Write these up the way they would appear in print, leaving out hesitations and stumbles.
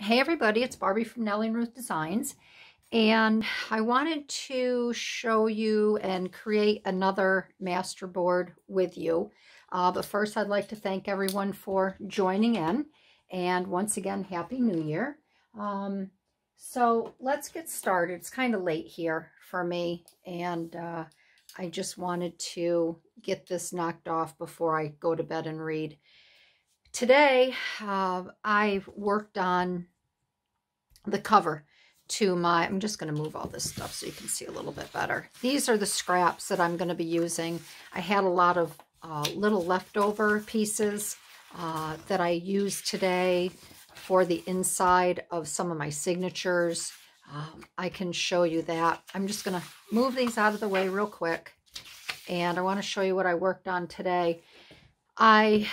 Hey everybody, it's Barbie from Nellie and Ruth Designs, and I wanted to show you and create another master board with you. But first I'd like to thank everyone for joining in, and once again, Happy New Year. So let's get started. It's kind of late here for me, and I just wanted to get this knocked off before I go to bed and read. Today, I worked on the cover to my, I'm just going to move all this stuff so you can see a little bit better. These are the scraps that I'm going to be using. I had a lot of little leftover pieces that I used today for the inside of some of my signatures. I can show you that. I'm just going to move these out of the way real quick, and I want to show you what I worked on today. I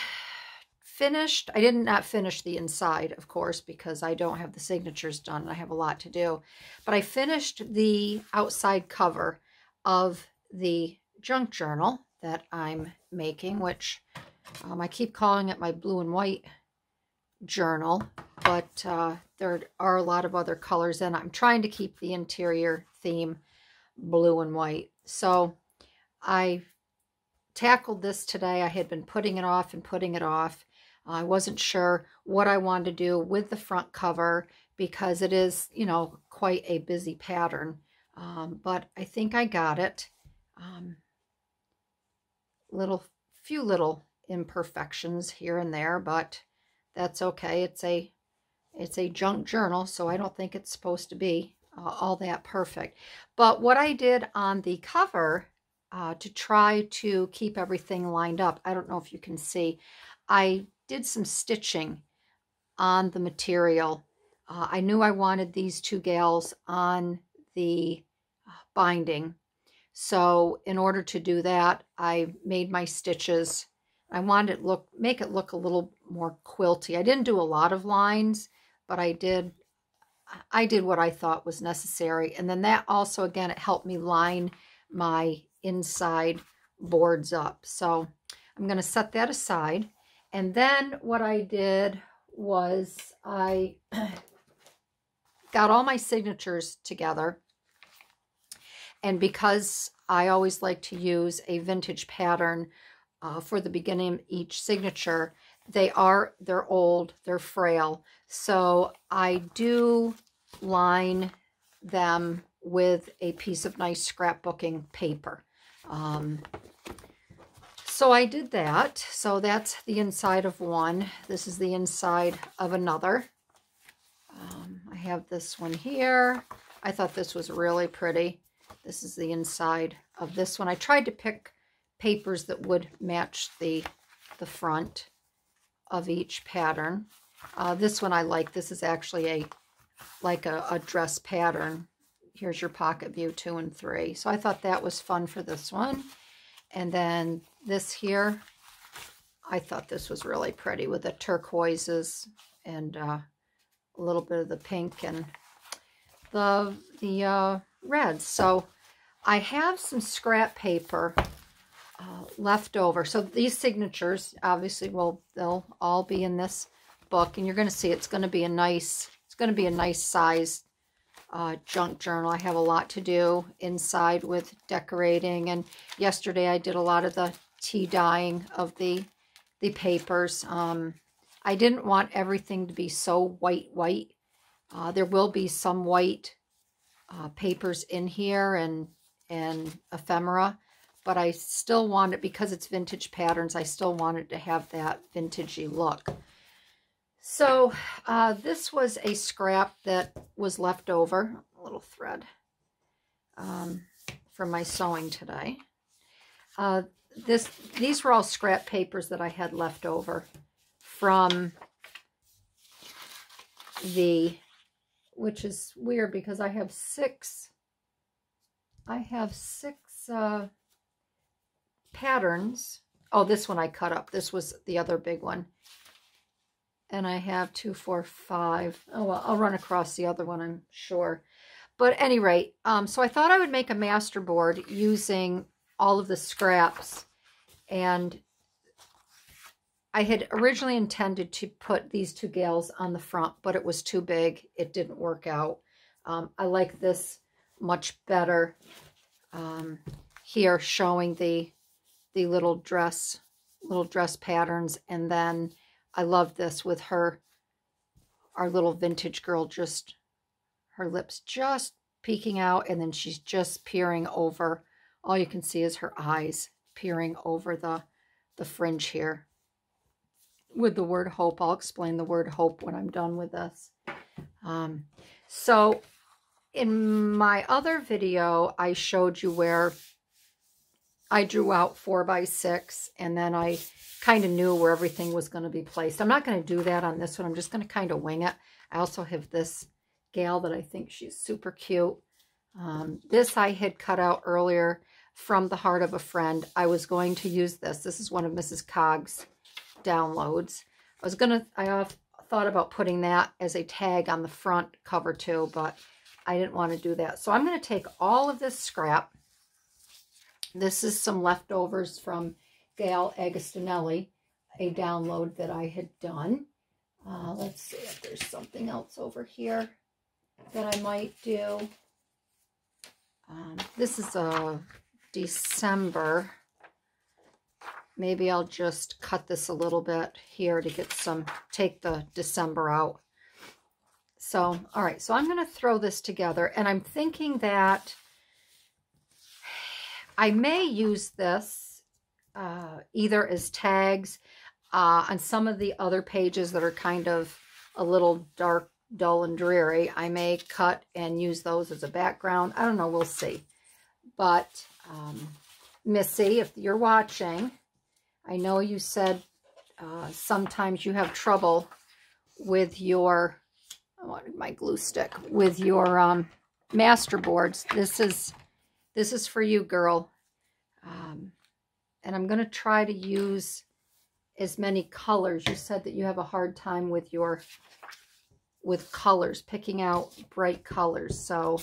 did not finish the inside, of course, because I don't have the signatures done and I have a lot to do. But I finished the outside cover of the junk journal that I'm making, which I keep calling it my blue and white journal, but there are a lot of other colors in it. I'm trying to keep the interior theme blue and white. So I tackled this today. I had been putting it off and putting it off. I wasn't sure what I wanted to do with the front cover because it is, you know, quite a busy pattern. But I think I got it. Few little imperfections here and there, but that's okay. It's a junk journal, so I don't think it's supposed to be all that perfect. But what I did on the cover to try to keep everything lined up, I don't know if you can see, I did some stitching on the material. I knew I wanted these two gals on the binding. So in order to do that, I made my stitches. I wanted to make it look a little more quilty. I didn't do a lot of lines, but I did what I thought was necessary. And then that also, again, it helped me line my inside boards up. So I'm going to set that aside. And then what I did was I got all my signatures together. And because I always like to use a vintage pattern for the beginning of each signature, they're old, they're frail. So I do line them with a piece of nice scrapbooking paper. So I did that. So that's the inside of one. This is the inside of another. I have this one here. I thought this was really pretty. This is the inside of this one. I tried to pick papers that would match the front of each pattern. This one I like. This is actually like a dress pattern. Here's your pocket view 2 and 3. So I thought that was fun for this one. And then this here, I thought this was really pretty with the turquoises and a little bit of the pink and the reds. So I have some scrap paper left over. So these signatures, obviously, they'll all be in this book, and you're going to see it's going to be a nice size junk journal. I have a lot to do inside with decorating, and yesterday I did a lot of the tea dyeing of the papers. I didn't want everything to be so white. There will be some white papers in here and ephemera, but I still want it, because it's vintage patterns, I still wanted to have that vintagey look. So this was a scrap that was left over, a little thread from my sewing today. These were all scrap papers that I had left over from which is weird because I have six patterns. Oh, this one I cut up. This was the other big one. And I have 2, 4, 5. Oh, well, I'll run across the other one, I'm sure. But at any rate, so I thought I would make a master board using all of the scraps. And I had originally intended to put these two gals on the front, but it was too big. It didn't work out. I like this much better here, showing the little dress patterns. And then I love this with her, our little vintage girl, just her lips just peeking out, and then she's just peering over. All you can see is her eyes peering over the fringe here with the word hope. I'll explain the word hope when I'm done with this. So in my other video, I showed you where I drew out 4x6, and then I kind of knew where everything was going to be placed. I'm not going to do that on this one. I'm just going to kind of wing it. I also have this gal that I think she's super cute. This I had cut out earlier from the Heart of a Friend. I was going to use this. This is one of Mrs. Cog's downloads. I thought about putting that as a tag on the front cover too, but I didn't want to do that. So I'm going to take all of this scrap. This is some leftovers from Gail Agostinelli, a download that I had done. Let's see if there's something else over here that I might do. This is a December. Maybe I'll just cut this a little bit here to get take the December out. So, all right, so I'm going to throw this together, and I'm thinking that I may use this either as tags on some of the other pages that are kind of a little dark, dull, and dreary. I may cut and use those as a background. I don't know. We'll see. But Missy, if you're watching, I know you said sometimes you have trouble with your, I wanted my glue stick, with your master boards. This is for you, girl. And I'm going to try to use as many colors. You said that you have a hard time with colors, picking out bright colors. So,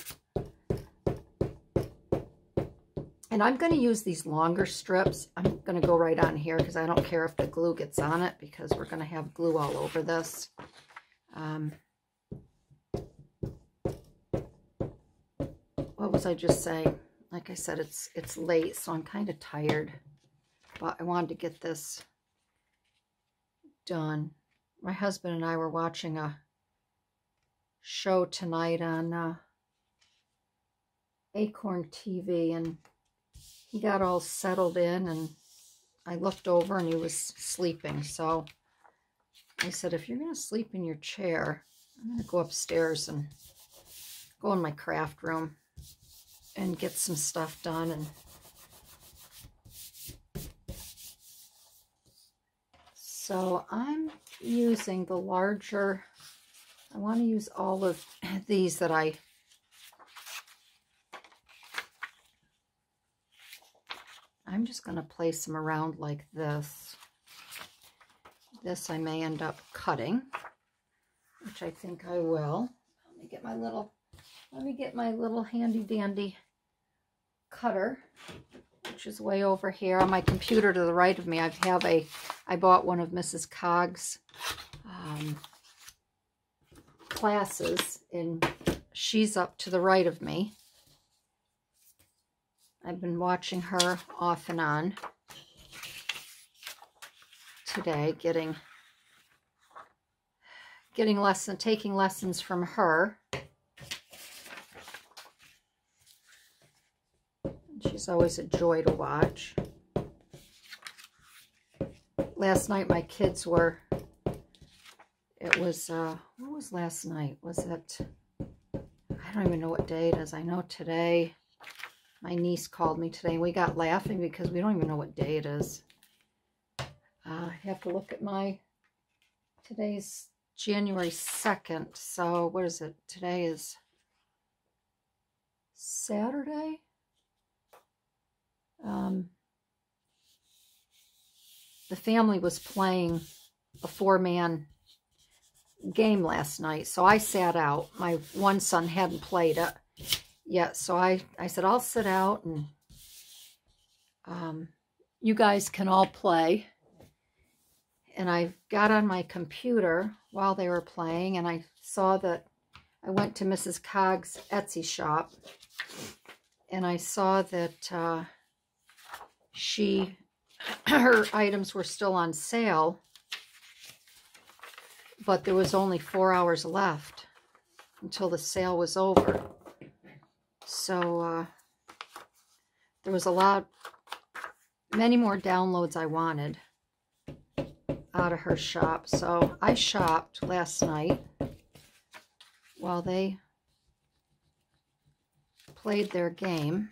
and I'm going to use these longer strips. I'm going to go right on here because I don't care if the glue gets on it, because we're going to have glue all over this. What was I just saying? Like I said, it's late, so I'm kind of tired. But I wanted to get this done. My husband and I were watching a show tonight on Acorn TV, and he got all settled in, and I looked over and he was sleeping. So I said, if you're going to sleep in your chair, I'm going to go upstairs and go in my craft room and get some stuff done. And so I'm using the larger, I want to use all of these that I'm just going to place them around like this. This I may end up cutting, which I think I will. Let me get my little handy dandy cutter, which is way over here on my computer to the right of me. I bought one of Mrs. Cog's classes, and she's up to the right of me. I've been watching her off and on today, taking lessons from her. She's always a joy to watch. Last night my kids were, what was last night? Was it, I don't even know what day it is. I know today, my niece called me today, and we got laughing because we don't even know what day it is. I have to look at today's January 2nd. So what is it? Today is Saturday. The family was playing a 4-man game last night, so I sat out. My one son hadn't played it yet, so I said, I'll sit out, and you guys can all play. And I got on my computer while they were playing, and I saw that I went to Mrs. Cog's Etsy shop, and I saw that her items were still on sale, but there was only 4 hours left until the sale was over. So there was many more downloads I wanted out of her shop. So I shopped last night while they played their game.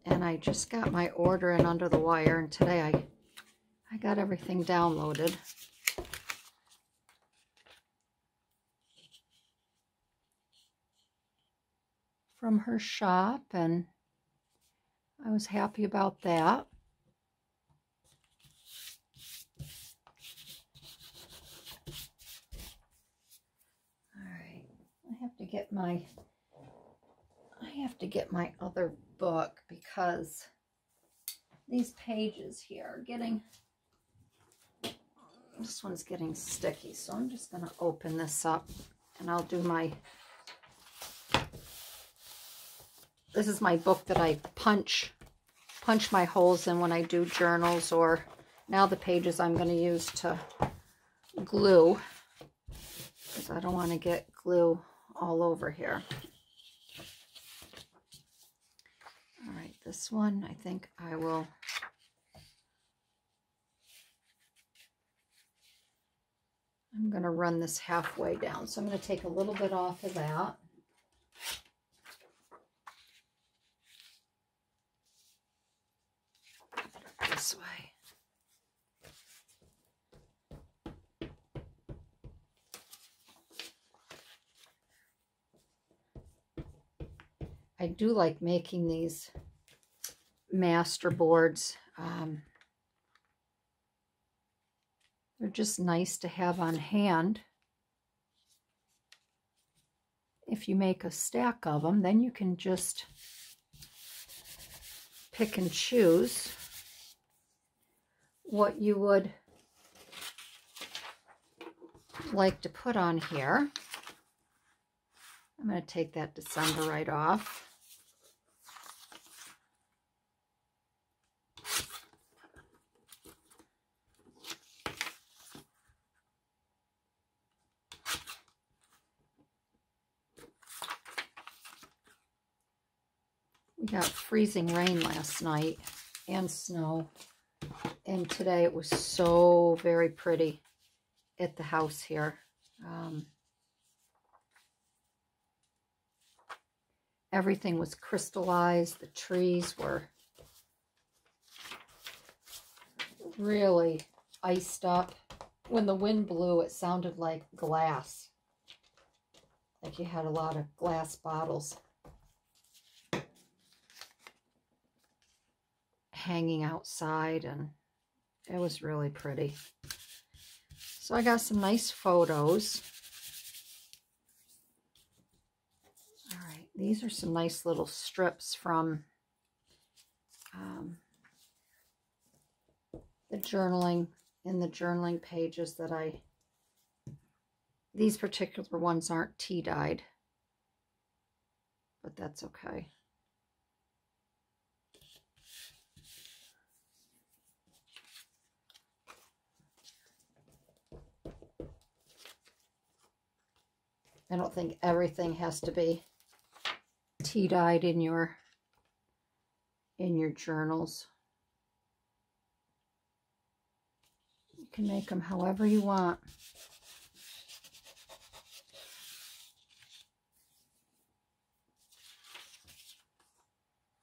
And I just got my order in under the wire, and today I got everything downloaded. From her shop, and I was happy about that. All right, I have to get my other book, because these pages here are this one's getting sticky. So I'm just going to open this up, and I'll do this is my book that I punch my holes in when I do journals, or now the pages I'm going to use to glue, because I don't want to get glue all over here. All right, this one I think I'm going to run this halfway down. So I'm going to take a little bit off of that. This way. I do like making these master boards. They're just nice to have on hand. If you make a stack of them, then you can just pick and choose what you would like to put on here. I'm going to take that December right off. We got freezing rain last night and snow, and today it was so very pretty at the house here. Everything was crystallized. The trees were really iced up. When the wind blew, it sounded like glass, like you had a lot of glass bottles hanging outside, and it was really pretty. So I got some nice photos. All right, these are some nice little strips from the journaling, in the journaling pages that these particular ones aren't tea dyed, but that's okay. I don't think everything has to be tea dyed in your journals. You can make them however you want.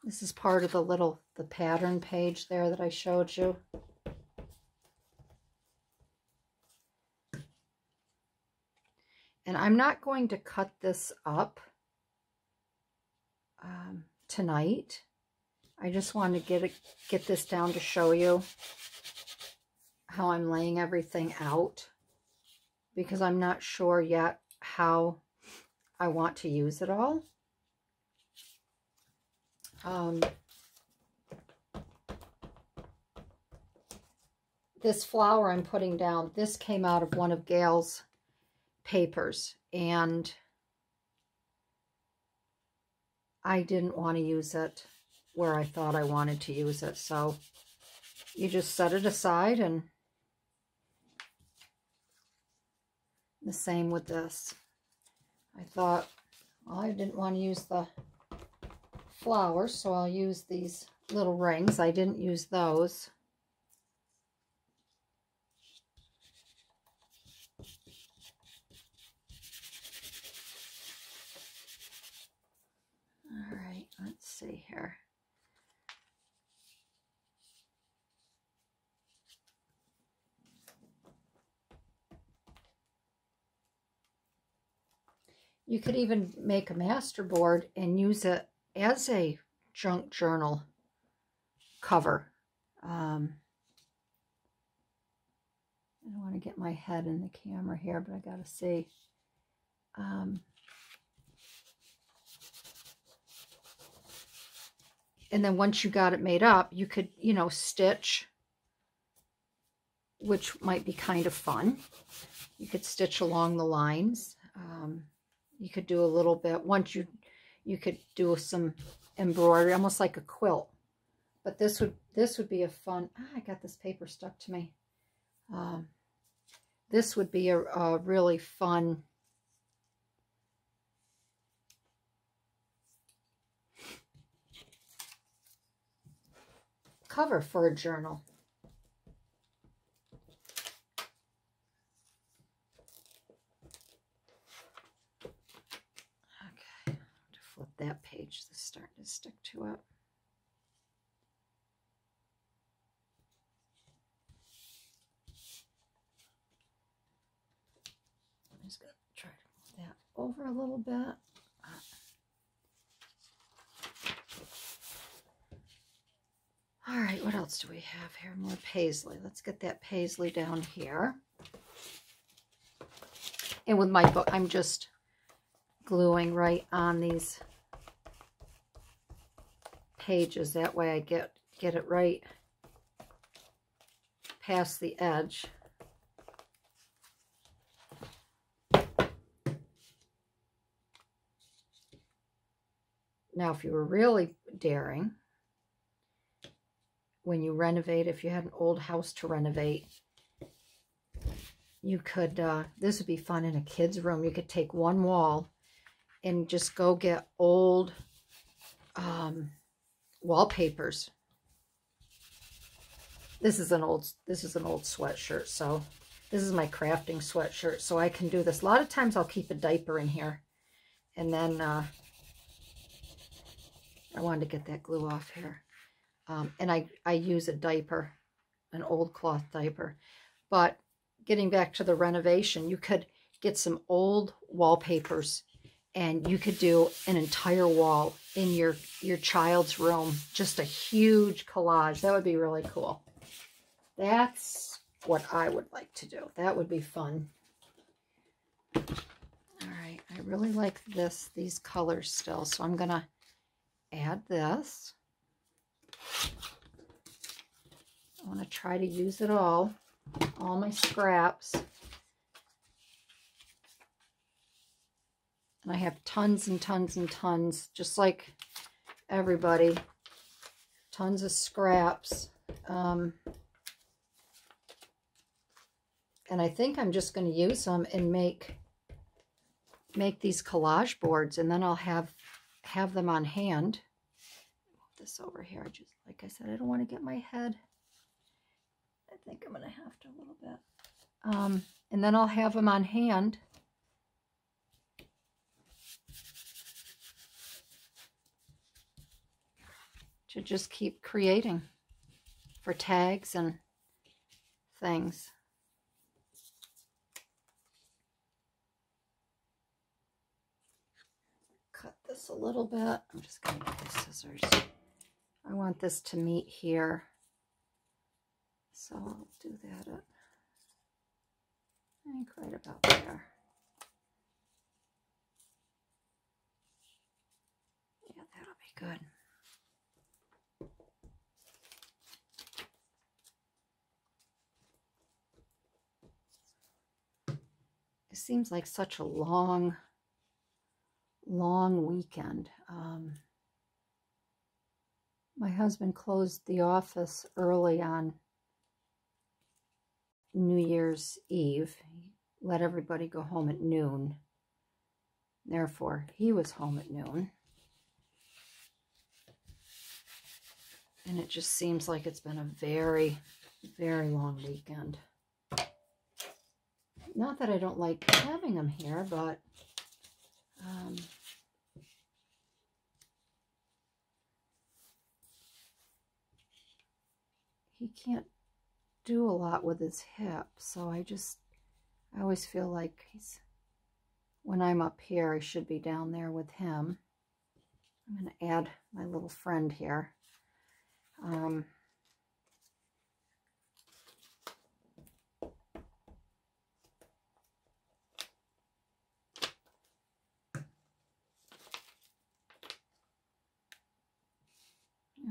This is part of the pattern page there that I showed you. And I'm not going to cut this up tonight. I just want to get this down to show you how I'm laying everything out, because I'm not sure yet how I want to use it all. this flower I'm putting down, this came out of one of Gail's papers, and I didn't want to use it where I thought I wanted to use it. So you just set it aside, and the same with this. I thought, well, I didn't want to use the flowers, so I'll use these little rings. I didn't use those. All right, let's see here. You could even make a master board and use it as a junk journal cover. I don't want to get my head in the camera here, but I got to see. And then once you got it made up, you could, you know, stitch, which might be kind of fun. You could stitch along the lines. You could do a little bit. Once you could do some embroidery, almost like a quilt. But this would be a fun. I got this paper stuck to me. This would be a really fun cover for a journal. Okay, to flip that page, this is starting to stick to it. I'm just going to try to move that over a little bit. All right, what else do we have here? More paisley. Let's get that paisley down here. And with my book, I'm just gluing right on these pages. That way I get it right past the edge. Now, if you were really daring, when you renovate, if you had an old house to renovate, you could, this would be fun in a kid's room. You could take one wall and just go get old wallpapers. This is an old sweatshirt, so this is my crafting sweatshirt, so I can do this. A lot of times I'll keep a diaper in here, and then I wanted to get that glue off here. And I use a diaper, an old cloth diaper. But getting back to the renovation, you could get some old wallpapers, and you could do an entire wall in your child's room, just a huge collage. That would be really cool. That's what I would like to do. That would be fun. All right, I really like these colors still, so I'm gonna add this. I want to try to use it all my scraps. And I have tons and tons and tons, just like everybody, tons of scraps. And I think I'm just going to use them and make these collage boards, and then I'll have them on hand. Move this over here. Just like I said, I don't want to get my head. I think I'm going to have to a little bit. And then I'll have them on hand. To just keep creating for tags and things. Cut this a little bit. I'm just going to get the scissors. I want this to meet here. So I'll do that at, I think, right about there. Yeah, that'll be good. it seems like such a long weekend. My husband closed the office early on New Year's Eve. He let everybody go home at noon. Therefore, he was home at noon. And it just seems like it's been a very, very long weekend. Not that I don't like having him here, but he can't do a lot with his hip. So I always feel like when I'm up here, I should be down there with him. I'm going to add my little friend here.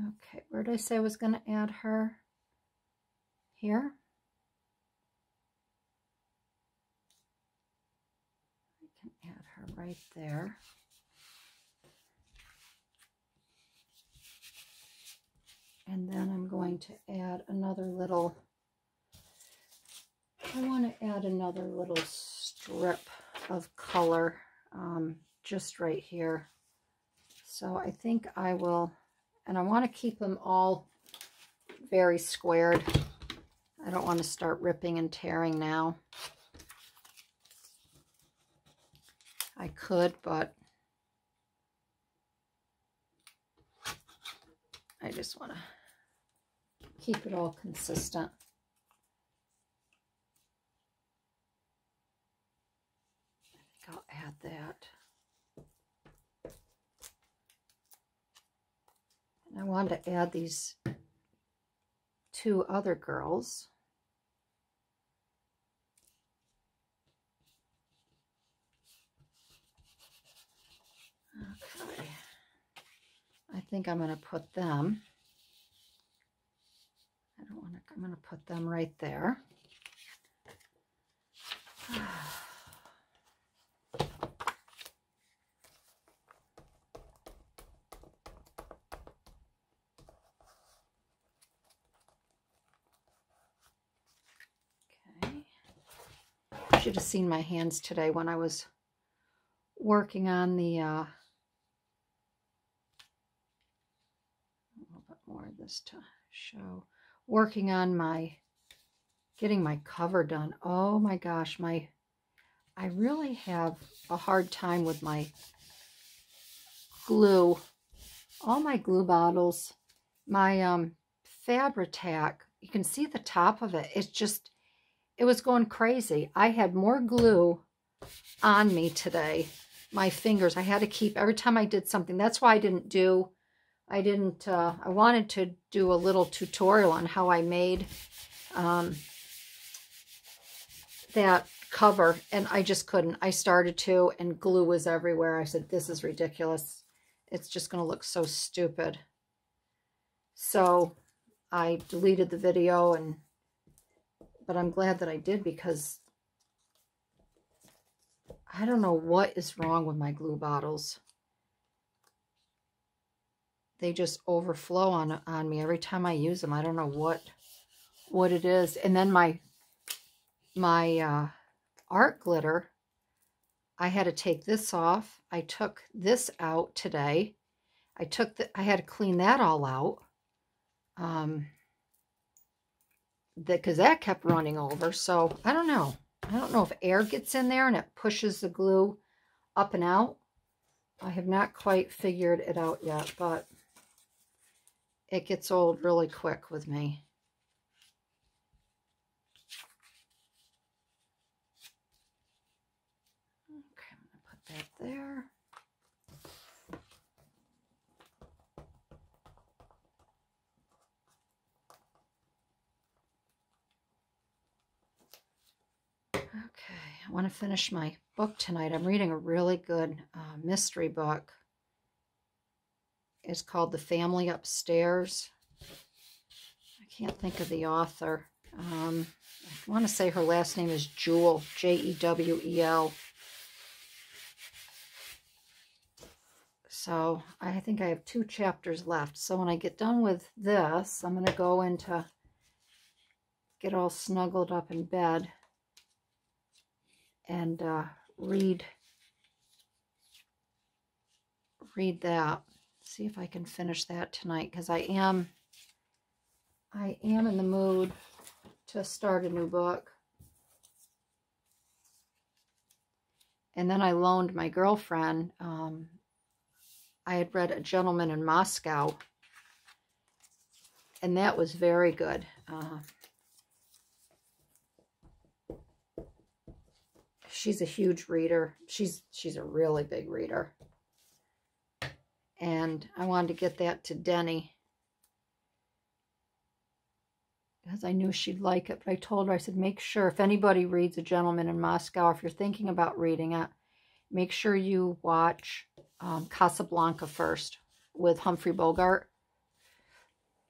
Okay, where did I say I was going to add her? Here. I can add her right there. And then I'm going to add another little, I want to add another little strip of color just right here. So I think I will, and I want to keep them all very squared. I don't want to start ripping and tearing now. I could, but I just want to keep it all consistent. I think I'll add that. And I want to add these two other girls. Okay. I think I'm going to put them. I don't want to, I'm going to put them right there. Okay. You should have seen my hands today when I was working on the a little bit more of this to show. Working on getting my cover done. Oh my gosh, I really have a hard time with my glue. All my glue bottles, my Fabri-Tac, you can see the top of it. It was going crazy. I had more glue on me today. My fingers, I had to keep, every time I did something. That's why I wanted to do a little tutorial on how I made that cover, and I just couldn't. I started to, and glue was everywhere. I said, this is ridiculous. It's just going to look so stupid. So I deleted the video, but I'm glad that I did, because I don't know what is wrong with my glue bottles. They just overflow on me every time I use them. I don't know what it is. And then my art glitter, I had to take this off. I took this out today. I had to clean that all out. Because that kept running over. So I don't know. I don't know if air gets in there and it pushes the glue up and out. I have not quite figured it out yet, but it gets old really quick with me. Okay, I'm going to put that there. Okay, I want to finish my book tonight. I'm reading a really good mystery book. It's called The Family Upstairs. I can't think of the author. I want to say her last name is Jewel, Jewel. So I think I have 2 chapters left. So when I get done with this, I'm going to go into get all snuggled up in bed and read that. See if I can finish that tonight, because I am in the mood to start a new book. And then I loaned my girlfriend, I had read A Gentleman in Moscow, and that was very good. She's a huge reader. She's a really big reader. And I wanted to get that to Denny because I knew she'd like it. But I told her, I said, make sure if anybody reads A Gentleman in Moscow, if you're thinking about reading it, make sure you watch Casablanca first with Humphrey Bogart,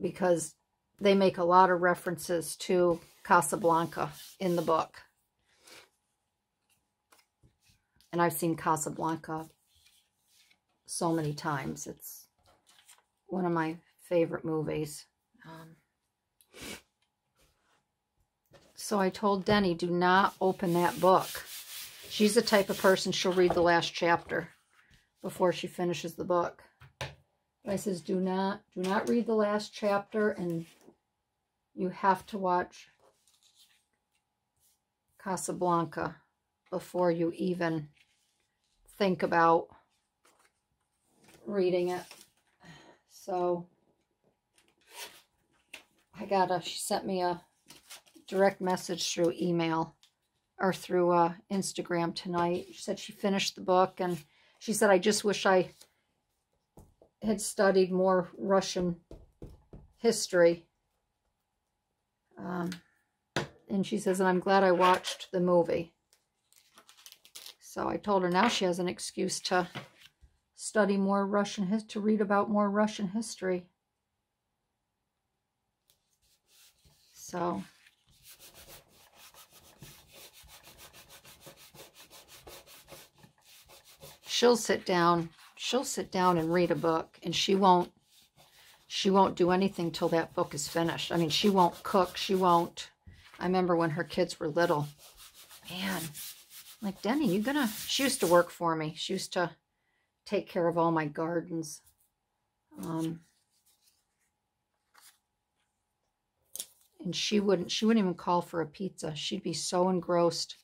because they make a lot of references to Casablanca in the book. And I've seen Casablanca so many times. It's one of my favorite movies. So I told Denny, do not open that book. She's the type of person, she'll read the last chapter before she finishes the book. But I says, do not read the last chapter, and you have to watch Casablanca before you even think about reading it. So she sent me a direct message through email or through Instagram tonight. She said she finished the book, and she said, I just wish I had studied more Russian history. And she says, and I'm glad I watched the movie. So I told her now she has an excuse to study more Russian history, to read about more Russian history. So she'll sit down and read a book, and she won't do anything till that book is finished. I mean, she won't cook, I remember when her kids were little, man, like, Denny, she used to work for me. She used to take care of all my gardens. And she wouldn't even call for a pizza. She'd be so engrossed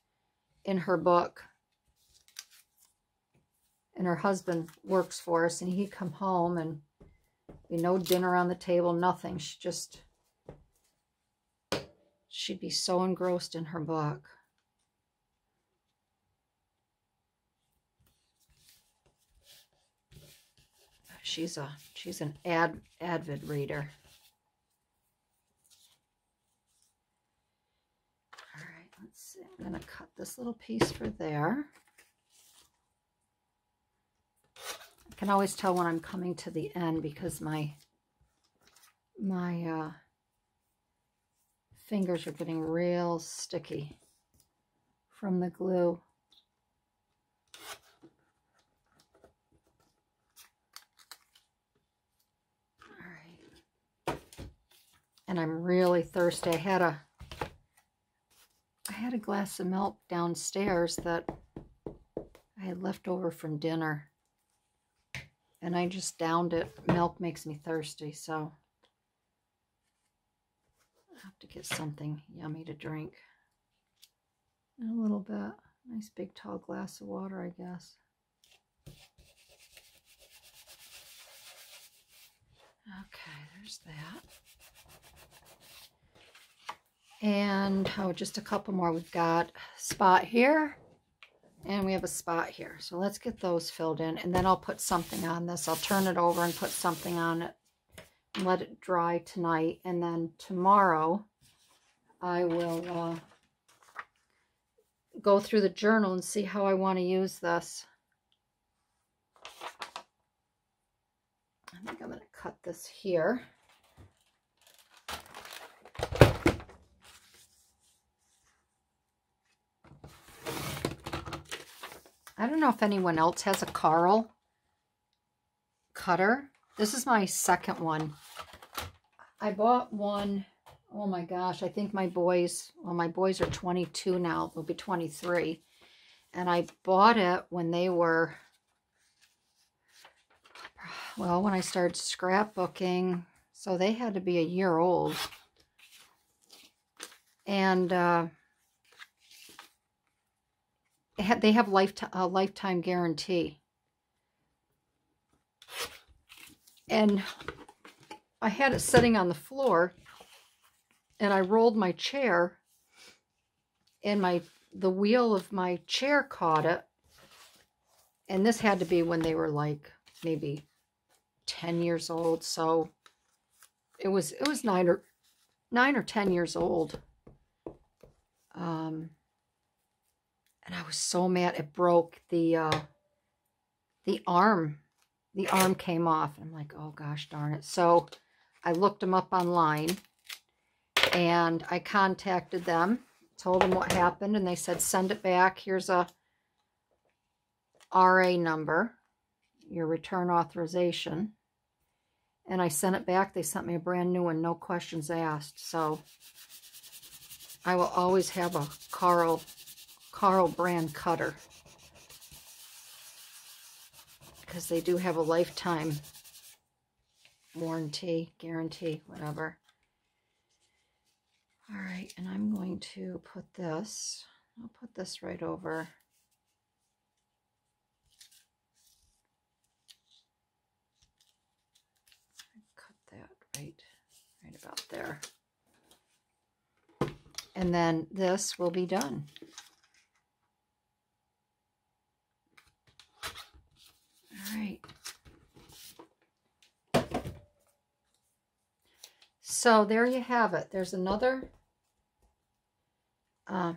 in her book. And her husband works for us, and he'd come home and be no dinner on the table, nothing. She'd be so engrossed in her book. She's an avid reader. All right, let's see. I'm going to cut this little piece for there. I can always tell when I'm coming to the end because my fingers are getting real sticky from the glue. And I'm really thirsty. I had a glass of milk downstairs that I had left over from dinner, and I just downed it. Milk makes me thirsty, so I have to get something yummy to drink in a little bit. Nice big tall glass of water, I guess. Okay, there's that. And just a couple more. We've got a spot here, and we have a spot here. So let's get those filled in, and then I'll put something on this. I'll turn it over and put something on it and let it dry tonight. And then tomorrow I will go through the journal and see how I want to use this. I think I'm going to cut this here. I don't know if anyone else has a Carl cutter. This is my second one. I bought one, oh my gosh, I think my boys are 22 now. They'll be 23. And I bought it when they were, well, when I started scrapbooking. So they had to be a year old. And they have a lifetime guarantee. And I had it sitting on the floor, and I rolled my chair, and the wheel of my chair caught it. And this had to be when they were like maybe 10 years old. So it was 9 or 10 years old. And I was so mad. It broke the arm. The arm came off. I'm like, oh gosh darn it. So I looked them up online, and I contacted them, told them what happened, and they said, send it back. Here's a RA number, your return authorization. And I sent it back. They sent me a brand new one, no questions asked. So I will always have a Carl brand cutter, because they do have a lifetime warranty, guarantee, whatever. All right, and I'm going to put this, I'll put this right over. Cut that right about there. And then this will be done. All right. So there you have it. There's another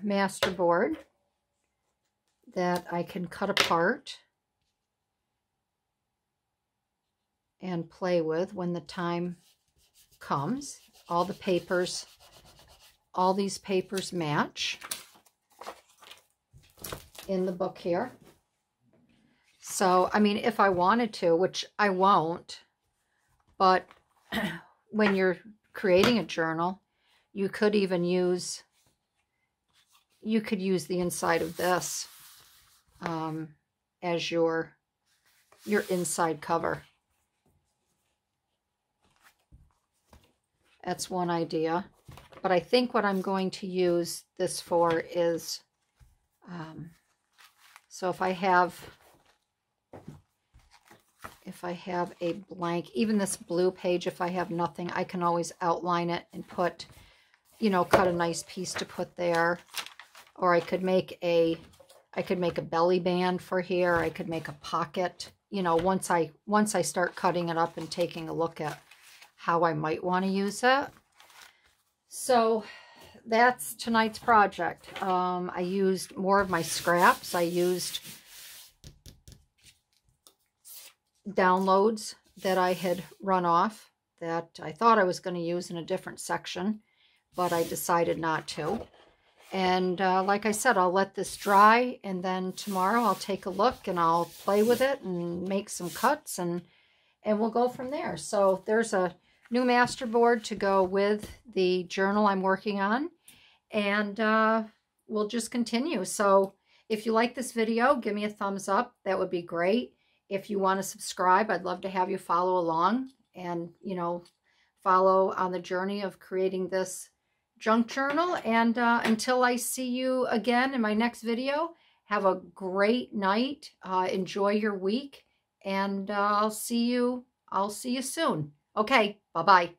master board that I can cut apart and play with when the time comes. All the papers, all these papers match in the book here. So, I mean, if I wanted to, which I won't, but when you're creating a journal, you could even use, the inside of this as your inside cover. That's one idea. But I think what I'm going to use this for is, so if I have a blank, even this blue page, if I have nothing, I can always outline it and put, cut a nice piece to put there. Or I could make a belly band for here. I could make a pocket, once I start cutting it up and taking a look at how I might want to use it. So that's tonight's project. I used more of my scraps. I used downloads that I had run off that I thought I was going to use in a different section, but I decided not to. And like I said, I'll let this dry, and then tomorrow I'll take a look and I'll play with it and make some cuts, and we'll go from there. So there's a new master board to go with the journal I'm working on, and we'll just continue. So if you like this video, give me a thumbs up. That would be great. If you want to subscribe, I'd love to have you follow along and, follow on the journey of creating this junk journal. And until I see you again in my next video, have a great night. Enjoy your week, and I'll see you soon. Okay, bye-bye.